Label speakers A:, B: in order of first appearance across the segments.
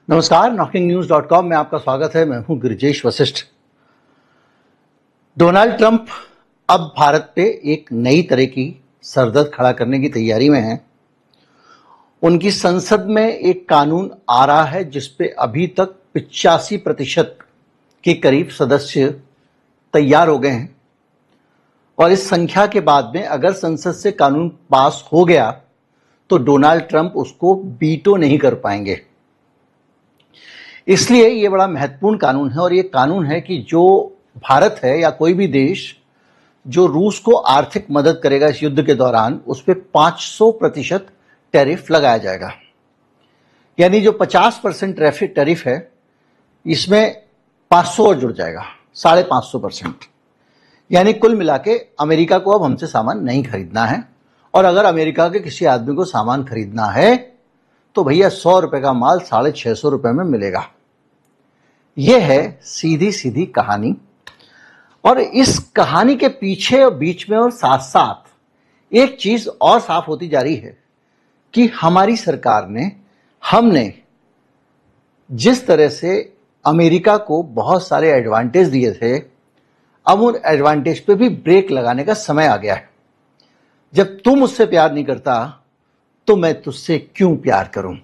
A: नमस्कार, knocking-news.com में आपका स्वागत है। मैं हूं गिरिजेश वशिष्ठ। डोनाल्ड ट्रंप अब भारत पे एक नई तरह की सरदर्द खड़ा करने की तैयारी में हैं। उनकी संसद में एक कानून आ रहा है जिसपे अभी तक 85% के करीब सदस्य तैयार हो गए हैं और इस संख्या के बाद में अगर संसद से कानून पास हो गया तो डोनाल्ड ट्रंप उसको वीटो नहीं कर पाएंगे। इसलिए ये बड़ा महत्वपूर्ण कानून है और ये कानून है कि जो भारत है या कोई भी देश जो रूस को आर्थिक मदद करेगा इस युद्ध के दौरान, उस पर 500% टैरिफ लगाया जाएगा। यानी जो 50% टैरिफ है इसमें 500 और जुड़ जाएगा, 550%। यानी कुल मिला के अमेरिका को अब हमसे सामान नहीं खरीदना है और अगर अमेरिका के किसी आदमी को सामान खरीदना है तो भैया 100 रुपए का माल 650 रुपए में मिलेगा। यह है सीधी सीधी कहानी। और इस कहानी के पीछे और बीच में और साथ साथ एक चीज और साफ होती जा रही है कि हमारी सरकार ने, हमने जिस तरह से अमेरिका को बहुत सारे एडवांटेज दिए थे, अब उन एडवांटेज पे भी ब्रेक लगाने का समय आ गया है। जब तू मुझसे प्यार नहीं करता तो मैं तुझसे क्यों प्यार करूं।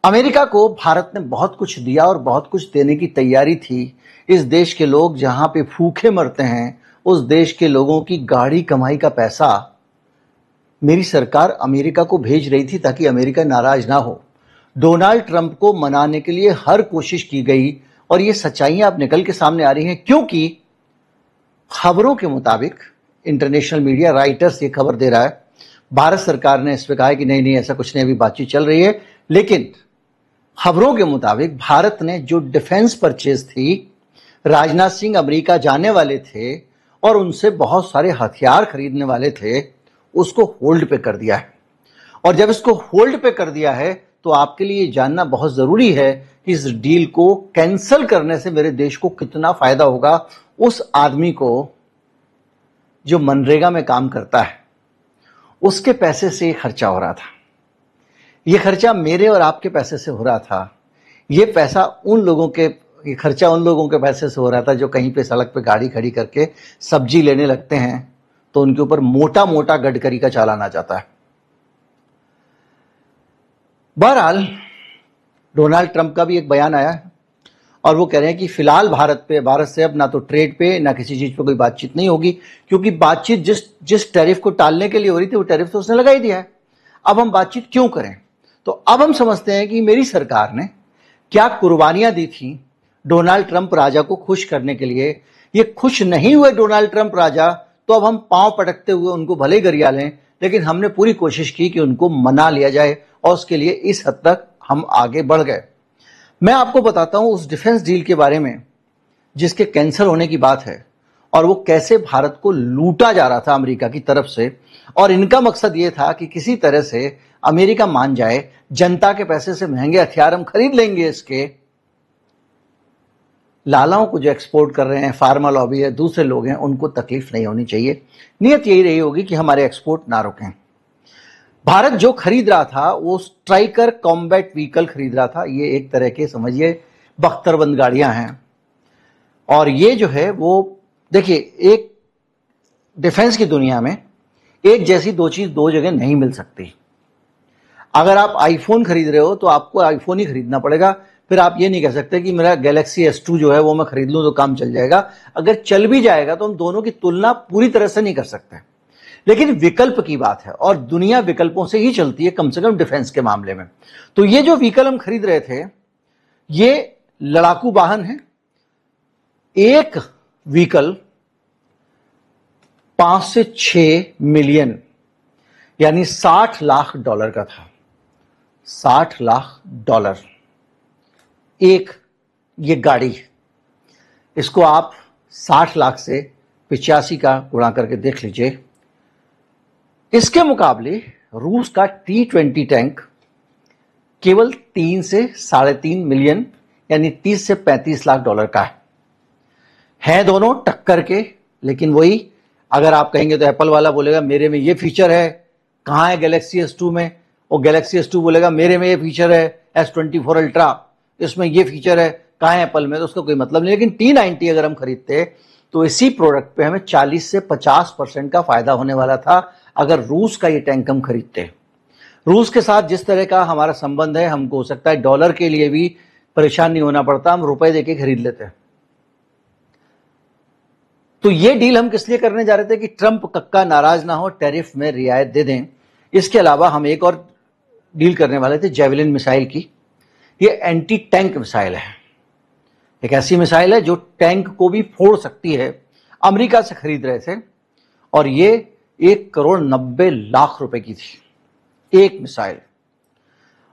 A: अमेरिका को भारत ने बहुत कुछ दिया और बहुत कुछ देने की तैयारी थी। इस देश के लोग जहां पे भूखे मरते हैं, उस देश के लोगों की गाढ़ी कमाई का पैसा मेरी सरकार अमेरिका को भेज रही थी ताकि अमेरिका नाराज ना हो। डोनाल्ड ट्रंप को मनाने के लिए हर कोशिश की गई और ये सच्चाइयां अब निकल के सामने आ रही हैं, क्योंकि खबरों के मुताबिक इंटरनेशनल मीडिया, राइटर्स ये खबर दे रहा है, भारत सरकार ने इस पे कहा है कि नहीं ऐसा कुछ नहीं, अभी बातचीत चल रही है। लेकिन खबरों के मुताबिक भारत ने जो डिफेंस परचेज थी, राजनाथ सिंह अमेरिका जाने वाले थे और उनसे बहुत सारे हथियार खरीदने वाले थे, उसको होल्ड पे कर दिया है। और जब इसको होल्ड पे कर दिया है तो आपके लिए जानना बहुत जरूरी है कि इस डील को कैंसिल करने से मेरे देश को कितना फायदा होगा। उस आदमी को जो मनरेगा में काम करता है उसके पैसे से खर्चा हो रहा था, ये खर्चा मेरे और आपके पैसे से हो रहा था। ये खर्चा उन लोगों के पैसे से हो रहा था जो कहीं पे सड़क पे गाड़ी खड़ी करके सब्जी लेने लगते हैं तो उनके ऊपर मोटा मोटा गडकरी का चालान आ जाता है। बहरहाल डोनाल्ड ट्रंप का भी एक बयान आया है और वो कह रहे हैं कि फिलहाल भारत से अब ना तो ट्रेड पे ना किसी चीज पे कोई बातचीत नहीं होगी, क्योंकि बातचीत जिस टैरिफ को टालने के लिए हो रही थी वो टैरिफ तो उसने लगा ही दिया है। अब हम बातचीत क्यों करें। तो अब हम समझते हैं कि मेरी सरकार ने क्या कुर्बानियां दी थी डोनाल्ड ट्रंप राजा को खुश करने के लिए। ये खुश नहीं हुए डोनाल्ड ट्रंप राजा तो अब हम पांव पटकते हुए उनको भले ही गरिया लें, लेकिन हमने पूरी कोशिश की कि उनको मना लिया जाए और उसके लिए इस हद तक हम आगे बढ़ गए। मैं आपको बताता हूं उस डिफेंस डील के बारे में जिसके कैंसिल होने की बात है और वो कैसे भारत को लूटा जा रहा था अमेरिका की तरफ से। और इनका मकसद ये था कि किसी तरह से अमेरिका मान जाए, जनता के पैसे से महंगे हथियार हम खरीद लेंगे, इसके लालाओं को जो एक्सपोर्ट कर रहे हैं, फार्मा लॉबी है, दूसरे लोग हैं, उनको तकलीफ नहीं होनी चाहिए। नियत यही रही होगी कि हमारे एक्सपोर्ट ना रुकें। भारत जो खरीद रहा था वो स्ट्राइकर कॉम्बैट व्हीकल खरीद रहा था। ये एक तरह के समझिए बख्तरबंद गाड़ियां हैं और ये जो है वो देखिए, एक डिफेंस की दुनिया में एक जैसी दो चीज दो जगह नहीं मिल सकती। अगर आप आईफोन खरीद रहे हो तो आपको आईफोन ही खरीदना पड़ेगा, फिर आप ये नहीं कह सकते कि मेरा गैलेक्सी S2 जो है वो मैं खरीद लूं तो काम चल जाएगा। अगर चल भी जाएगा तो हम दोनों की तुलना पूरी तरह से नहीं कर सकते, लेकिन विकल्प की बात है और दुनिया विकल्पों से ही चलती है, कम से कम डिफेंस के मामले में। तो ये जो व्हीकल हम खरीद रहे थे ये लड़ाकू वाहन है। एक व्हीकल 5 से 6 मिलियन यानी $60 लाख का था। $60 लाख एक ये गाड़ी। इसको आप 60 लाख से 85 का गुणा करके देख लीजिए। इसके मुकाबले रूस का T-20 टैंक केवल 3 से 3.5 मिलियन यानी 30 से 35 लाख डॉलर का है दोनों टक्कर के। लेकिन वही अगर आप कहेंगे तो एप्पल वाला बोलेगा मेरे में ये फीचर है, कहां है गैलेक्सी S2 में, वो गैलेक्सी S2 बोलेगा मेरे में ये फीचर है, S24 अल्ट्रा इसमें ये फीचर है, कहाँ है एप्पल में, तो उसका कोई मतलब नहीं। लेकिन T90 अगर हम खरीदते तो इसी प्रोडक्ट पे हमें 40 से 50% का फायदा होने वाला था अगर रूस का ये टैंक हम खरीदते। रूस के साथ जिस तरह का हमारा संबंध है, हमको हो सकता है डॉलर के लिए भी परेशान नहीं होना पड़ता, हम रुपए देके खरीद लेते हैं। तो ये डील हम किस लिए करने जा रहे थे कि ट्रंप कक्का नाराज ना हो, टैरिफ में रियायत दे दें। इसके अलावा हम एक और डील करने वाले थे जेवलिन मिसाइल की। ये एंटी टैंक मिसाइल है, एक ऐसी मिसाइल है जो टैंक को भी फोड़ सकती है। अमेरिका से खरीद रहे थे और ये 1,90,00,000 रुपए की थी एक मिसाइल,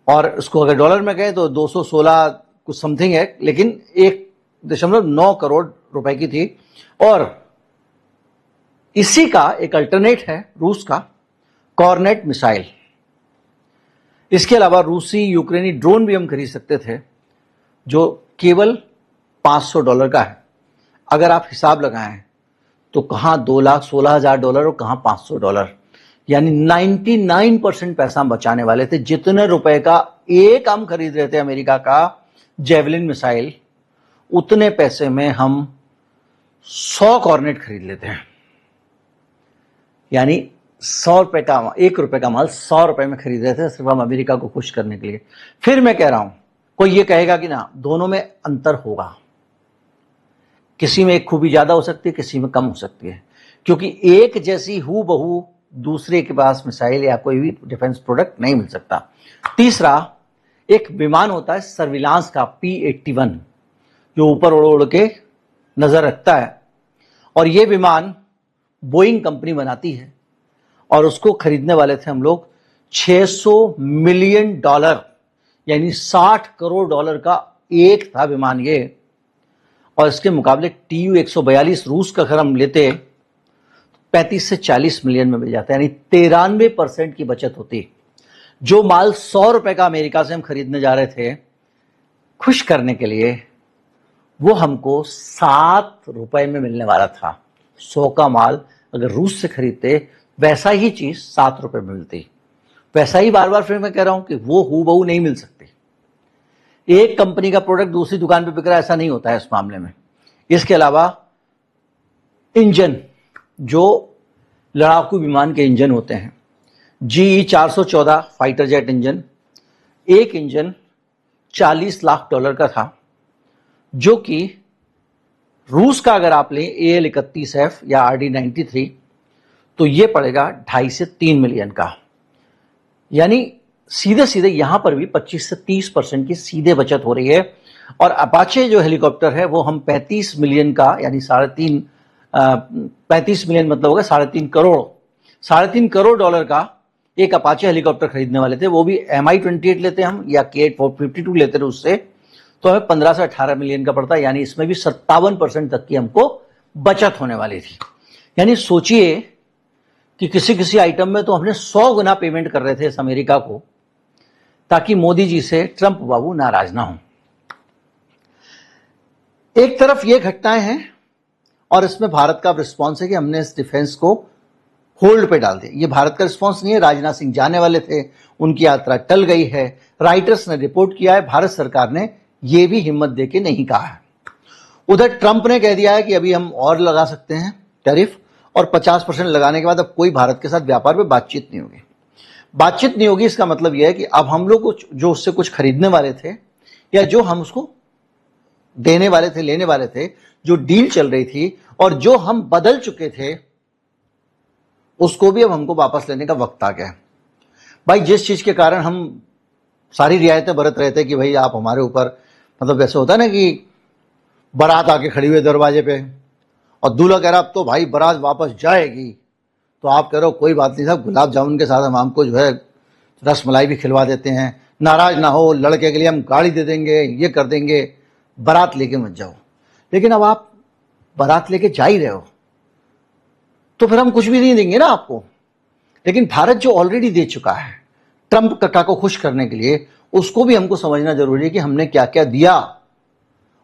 A: और उसको अगर डॉलर में कहें तो 216 कुछ समथिंग है, लेकिन 1.9 करोड़ रुपए की थी। और इसी का एक अल्टरनेट है रूस का कॉर्नेट मिसाइल। इसके अलावा रूसी यूक्रेनी ड्रोन भी हम खरीद सकते थे जो केवल $500 का है। अगर आप हिसाब लगाएं तो कहां $2,16,000 और कहां $500, यानी 99% पैसा हम बचाने वाले थे। जितने रुपए का एक हम खरीद रहे थे अमेरिका का जेवलिन मिसाइल, उतने पैसे में हम 100 कॉर्नेट खरीद लेते हैं। यानी 100 रुपए का, 1 रुपए का माल 100 रुपए में खरीद रहे थे सिर्फ हम अमेरिका को खुश करने के लिए। फिर मैं कह रहा हूं, कोई ये कहेगा कि ना दोनों में अंतर होगा, किसी में एक खूबी ज्यादा हो सकती है, किसी में कम हो सकती है, क्योंकि एक जैसी हूबहू दूसरे के पास मिसाइल या कोई भी डिफेंस प्रोडक्ट नहीं मिल सकता। तीसरा, एक विमान होता है सर्विलांस का P-81 जो ऊपर उड़ उड़ के नजर रखता है, और ये विमान बोइंग कंपनी बनाती है और उसको खरीदने वाले थे हम लोग $600 मिलियन, यानी $60 करोड़ का एक था विमान ये। और इसके मुकाबले TU-142 रूस का अगर हम लेते 35 से 40 मिलियन में मिल जाता है, यानी 93% की बचत होती। जो माल 100 रुपए का अमेरिका से हम खरीदने जा रहे थे खुश करने के लिए, वो हमको 7 रुपए में मिलने वाला था। 100 का माल अगर रूस से खरीदते वैसा ही चीज 7 रुपए में मिलती। वैसा ही बार बार फिर मैं कह रहा हूं कि वो हूबहू नहीं मिल सकती। एक कंपनी का प्रोडक्ट दूसरी दुकान पे बिक रहा है, ऐसा नहीं होता है इस मामले में। इसके अलावा इंजन, जो लड़ाकू विमान के इंजन होते हैं, GE 414 फाइटर जेट इंजन, एक इंजन $40 लाख का था, जो कि रूस का अगर आप लें AL-31F या RD-93 तो ये पड़ेगा 2.5 से 3 मिलियन का। यानी सीधे सीधे यहां पर भी 25 से 30% की सीधे बचत हो रही है। और अपाचे जो हेलीकॉप्टर है वो हम 35 मिलियन का, यानी 35 मिलियन मतलब होगा 3.5 करोड़, $3.5 का एक अपाचे हेलीकॉप्टर खरीदने वाले थे। वो भी Mi-28 लेते हम या K-852 लेते थे उससे, तो हमें 15 से 18 मिलियन का पड़ता, यानी इसमें भी 57% तक की हमको बचत होने वाली थी। यानी सोचिए कि किसी किसी आइटम में तो हमने 100 गुना पेमेंट कर रहे थे इस अमेरिका को, ताकि मोदी जी से ट्रंप बाबू नाराज ना हो। एक तरफ ये घटनाएं हैं और इसमें भारत का रिस्पॉन्स है कि हमने इस डिफेंस को होल्ड पे डाल दिया। ये भारत का रिस्पॉन्स नहीं है, राजनाथ सिंह जाने वाले थे, उनकी यात्रा टल गई है। राइटर्स ने रिपोर्ट किया है, भारत सरकार ने यह भी हिम्मत देके नहीं कहा है। उधर ट्रंप ने कह दिया है कि अभी हम और लगा सकते हैं टैरिफ, और 50% लगाने के बाद अब कोई भारत के साथ व्यापार पे बातचीत नहीं होगी। बातचीत नहीं होगी इसका मतलब यह है कि अब हम लोग जो उससे कुछ खरीदने वाले थे या जो हम उसको देने वाले थे, लेने वाले थे, जो डील चल रही थी और जो हम बदल चुके थे, उसको भी अब हमको वापस लेने का वक्त आ गया है। भाई जिस चीज के कारण हम सारी रियायतें बरत रहे थे कि भाई आप हमारे ऊपर, मतलब ऐसे होता है ना कि बारात आके खड़ी हुई दरवाजे पे और दूल्हा कह रहा अब तो भाई बारात वापस जाएगी, तो आप कह रहे हो कोई बात नहीं साहब, गुलाब जामुन के साथ हम आपको जो है रस मलाई भी खिलवा देते हैं, नाराज ना हो, लड़के के लिए हम गाड़ी दे देंगे, ये कर देंगे, बारात लेके मत जाओ। लेकिन अब आप बारात लेके जा ही रहे हो तो फिर हम कुछ भी नहीं देंगे ना आपको। लेकिन भारत जो ऑलरेडी दे चुका है ट्रंप कक्का को खुश करने के लिए, उसको भी हमको समझना जरूरी है कि हमने क्या क्या दिया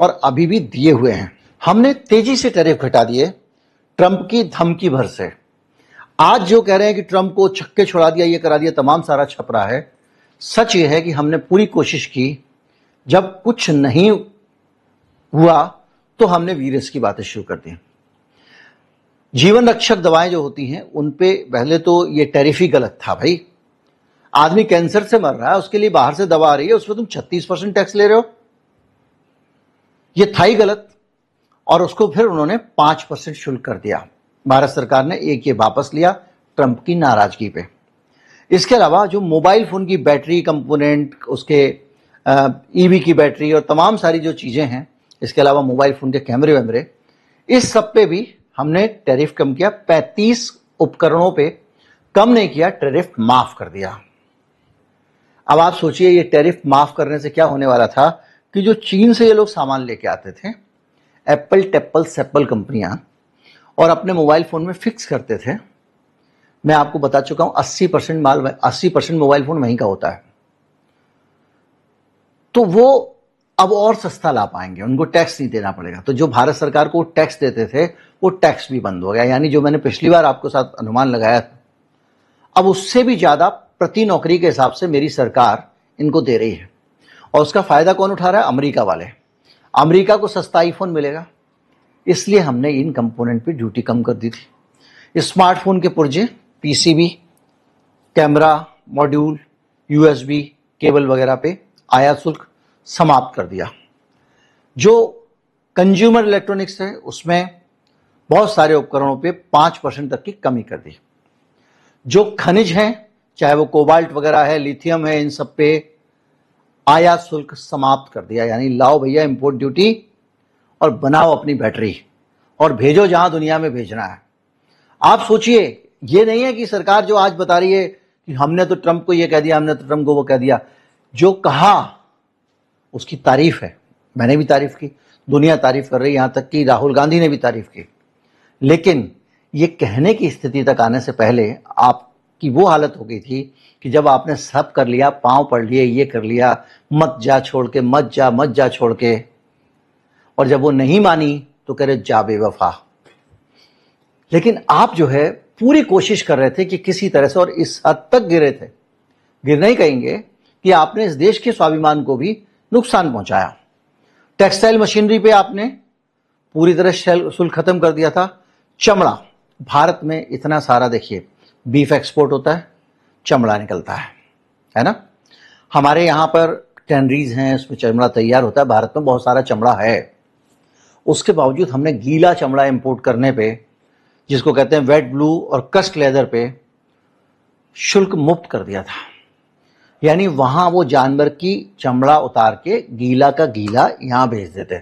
A: और अभी भी दिए हुए हैं। हमने तेजी से टैरिफ घटा दिए ट्रंप की धमकी भर से। आज जो कह रहे हैं कि ट्रंप को छक्के छुड़ा दिया, ये करा दिया, तमाम सारा छप रहा है, सच ये है कि हमने पूरी कोशिश की, जब कुछ नहीं हुआ तो हमने वीरस की बातें शुरू कर दी। जीवन रक्षक दवाएं जो होती हैं उन पे पहले तो ये टैरिफ ही गलत था भाई। आदमी कैंसर से मर रहा है, उसके लिए बाहर से दवा आ रही है, उसमें तुम 36% टैक्स ले रहे हो, ये था ही गलत। और उसको फिर उन्होंने 5% शुल्क कर दिया। भारत सरकार ने एक ये वापस लिया ट्रंप की नाराजगी पे। इसके अलावा जो मोबाइल फोन की बैटरी कंपोनेंट, उसके ईवी की बैटरी और तमाम सारी जो चीजें हैं, इसके अलावा मोबाइल फोन के कैमरे वैमरे, इस सब पे भी हमने टैरिफ कम किया। 35 उपकरणों पे कम नहीं किया, टैरिफ माफ कर दिया। अब आप सोचिए ये टैरिफ माफ करने से क्या होने वाला था कि जो चीन से ये लोग सामान लेके आते थे, एप्पल टेप्पल सेप्पल कंपनियां, और अपने मोबाइल फोन में फिक्स करते थे, मैं आपको बता चुका हूं 80% मोबाइल फोन वहीं का होता है, तो वो अब और सस्ता ला पाएंगे, उनको टैक्स नहीं देना पड़ेगा। तो जो भारत सरकार को टैक्स देते थे वो टैक्स भी बंद हो गया। यानी जो मैंने पिछली बार आपको साथ अनुमान लगाया था, अब उससे भी ज्यादा प्रति नौकरी के हिसाब से मेरी सरकार इनको दे रही है। और उसका फायदा कौन उठा रहा है? अमेरिका वाले। अमेरिका को सस्ता आईफोन मिलेगा, इसलिए हमने इन कंपोनेंट पे ड्यूटी कम कर दी थी। स्मार्टफोन के पुर्जे, PCB, camera module, USB cable वगैरह पे आयात शुल्क समाप्त कर दिया। जो कंज्यूमर इलेक्ट्रॉनिक्स है उसमें बहुत सारे उपकरणों पे 5% तक की कमी कर दी। जो खनिज हैं, चाहे वो कोबाल्ट वगैरह है, लिथियम है, इन सब पे आयात शुल्क समाप्त कर दिया। यानी लाओ भैया इंपोर्ट ड्यूटी और बनाओ अपनी बैटरी और भेजो जहां दुनिया में भेजना है। आप सोचिए, ये नहीं है कि सरकार जो आज बता रही है कि हमने तो ट्रंप को ये कह दिया, हमने तो ट्रंप को वो कह दिया। जो कहा उसकी तारीफ है, मैंने भी तारीफ की, दुनिया तारीफ कर रही, यहां तक कि राहुल गांधी ने भी तारीफ की। लेकिन ये कहने की स्थिति तक आने से पहले आपकी वो हालत हो गई थी कि जब आपने सब कर लिया, पांव पड़ लिए, ये कर लिया, मत जा छोड़ के, मत जा छोड़ के, और जब वो नहीं मानी तो कह रहे जा बेवफा। लेकिन आप जो है पूरी कोशिश कर रहे थे कि किसी तरह से, और इस हद तक गिरे थे, गिरना ही कहेंगे, कि आपने इस देश के स्वाभिमान को भी नुकसान पहुंचाया। टेक्सटाइल मशीनरी पे आपने पूरी तरह शुल्क खत्म कर दिया था। चमड़ा, भारत में इतना सारा, देखिए बीफ एक्सपोर्ट होता है, चमड़ा निकलता है ना। हमारे यहां पर टैनरीज हैं, उसमें चमड़ा तैयार होता है, भारत में बहुत सारा चमड़ा है। उसके बावजूद हमने गीला चमड़ा इंपोर्ट करने पे, जिसको कहते हैं वेट ब्लू और कस्ट लेदर पे, शुल्क मुक्त कर दिया था। यानी वहां वो जानवर की चमड़ा उतार के गीला का गीला यहां भेज देते।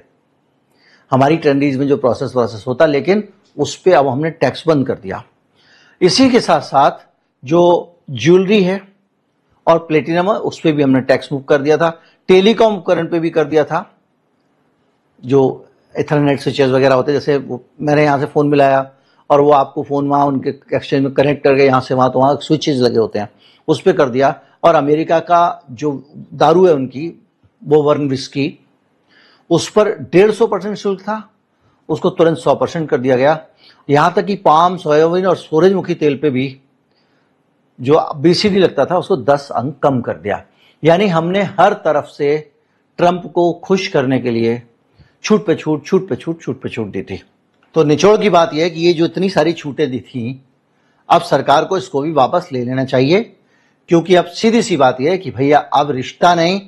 A: हमारी टैनरीज में जो प्रोसेस होता, लेकिन उस पर अब हमने टैक्स बंद कर दिया। इसी के साथ साथ जो ज्वेलरी है और प्लेटिनम है, उस पर भी हमने टैक्स मुक्त कर दिया था। टेलीकॉम उपकरण पे भी कर दिया था। जो इथरनेट स्विचेस वगैरह होते, जैसे मैंने यहाँ से फ़ोन मिलाया और वो आपको फ़ोन वहाँ उनके एक्सचेंज में कनेक्ट करके यहाँ से वहाँ, तो वहाँ स्विचेज लगे होते हैं, उस पर कर दिया। और अमेरिका का जो दारू है उनकी, वो वर्न विस्की, उस पर 150% शुल्क था, उसको तुरंत 100% कर दिया गया। यहाँ तक कि पाम, सोयाबीन और सूरजमुखी तेल पे भी जो बीसीडी लगता था उसको 10 अंक कम कर दिया। यानी हमने हर तरफ से ट्रंप को खुश करने के लिए छूट पे छूट दी थी। तो निचोड़ की बात यह है कि ये जो इतनी सारी छूटें दी थी, अब सरकार को इसको भी वापस ले लेना चाहिए। क्योंकि अब सीधी सी बात यह है कि भैया अब रिश्ता नहीं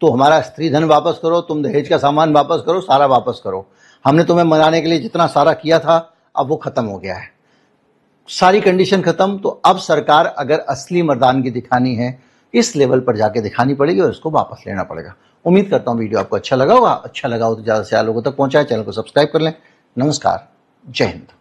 A: तो हमारा स्त्री धन वापस करो, तुम दहेज का सामान वापस करो, सारा वापस करो। हमने तुम्हें मनाने के लिए जितना सारा किया था अब वो खत्म हो गया है, सारी कंडीशन खत्म। तो अब सरकार अगर असली मर्दानगी दिखानी है, इस लेवल पर जाके दिखानी पड़ेगी और इसको वापस लेना पड़ेगा। उम्मीद करता हूं वीडियो आपको अच्छा लगा होगा। अच्छा लगा हो तो ज़्यादा से ज़्यादा लोगों तक पहुंचाए, चैनल को सब्सक्राइब कर लें। नमस्कार, जय हिंद।